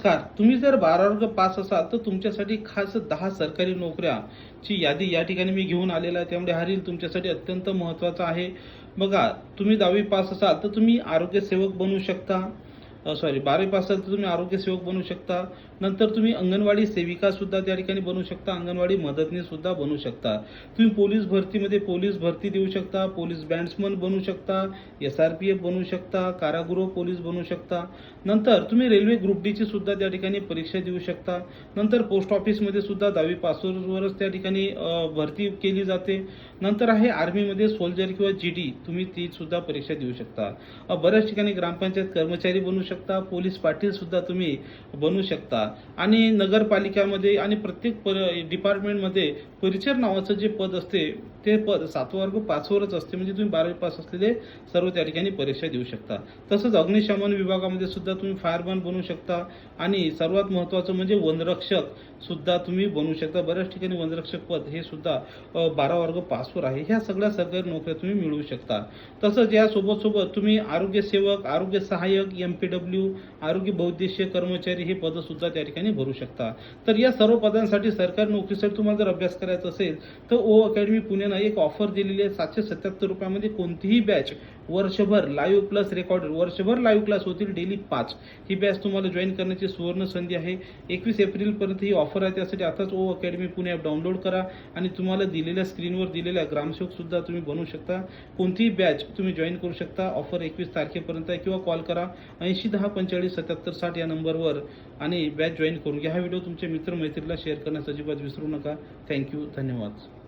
नमस्कार. तुम्ही जर 12 वर्ग पास असाल तर तुमच्यासाठी खास 10 सरकारी नोकऱ्याची यादी या ठिकाणी मी घेऊन आलेला आहे. त्यामुळे हा रील तुमच्यासाठी अत्यंत महत्त्वाचा आहे. बघा, तुम्ही 10वी पास असाल तर तुम्ही आरोग्य सेवक बनू शकता. 12वी पास असाल तर तुम्ही आरोग्य सेवक बनू शकता. नंतर तुम्ही अंगणवाडी सेविका सुद्धा त्या ठिकाणी बनू शकता. अंगणवाडी मदतनीस सुद्धा बनू शकता. तुम्ही पोलीस भरतीमध्ये पोलीस भरती देऊ शकता. पोलीस बँड्समन बनू शकता. SRPF बनू शकता. कारागृह पोलीस बनू शकता. नंतर तुम्ही रेल्वे ग्रुप डी ची सुद्धा त्या ठिकाणी परीक्षा देऊ शकता. नंतर पोस्ट ऑफिसमध्ये सुद्धा 10वी पासवरच त्या ठिकाणी भरती केली जाते. नंतर आहे आर्मीमध्ये सोल्जर किंवा GD, तुम्ही ती सुद्धा परीक्षा देऊ शकता. बऱ्याच ठिकाणी ग्रामपंचायत कर्मचारी बनू शकता. पोलीस पाटील सुद्धा तुम्ही बनू शकता. आणि नगरपालिकामध्ये आणि प्रत्येक डिपार्टमेंटमध्ये परिचर नावाचं जे पद असते ते पद 7वा वर्ग 5 वरच असते. म्हणजे तुम्ही 12वी पास असलेले सर्व त्या ठिकाणी परीक्षा देऊ शकता. तसंच अग्निशमन विभागामध्ये सुद्धा तुम्ही फायरमॅन बनू शकता. आणि सर्वात महत्त्वाचं म्हणजे वनरक्षक सुद्धा तुम्ही बनू शकता. बऱ्याच ठिकाणी वनरक्षक पद हे सुद्धा 12 वर्ग पासवर आहे. ह्या सगळ्या सरकारी नोकऱ्या तुम्ही मिळवू शकता. तसंच यासोबत सोबत तुम्ही आरोग्य सेवक, आरोग्य सहाय्यक, MPW, आरोग्य बहुउद्देशीय कर्मचारी हे पद सुद्धा त्या ठिकाणी भरू शकता. तर या सर्व पदांसाठी सरकारी नोकरीसाठी तुम्हाला जर अभ्यास करायचा असेल तर अकॅडमी पुण्यानं एक ऑफर दिलेली आहे. 777 रुपयामध्ये कोणतीही बॅच वर्षभर लाईव्ह प्लस रेकॉर्डेड वर्षभर लाईव्ह क्लास होतील, डेली 5. ही बॅच तुम्हाला जॉईन करण्याची सुवर्ण संधी आहे. 21 एप्रिलपर्यंत ही ऑफर आहे. त्यासाठी आताच अकॅडमी पुणे ॲप डाउनलोड करा आणि तुम्हाला दिलेल्या स्क्रीनवर दिलेल्या ग्रामसेवक सुद्धा तुम्ही बनू शकता. कोणतीही बॅच तुम्ही जॉईन करू शकता. ऑफर 21 तारखेपर्यंत आहे. किंवा कॉल करा 80 10 45 77 60 या नंबरवर आणि बॅच जॉईन करून घ्या. हा व्हिडिओ तुमच्या मित्रमैत्रीला शेअर करण्यास अजिबात विसरू नका. थँक्यू. धन्यवाद.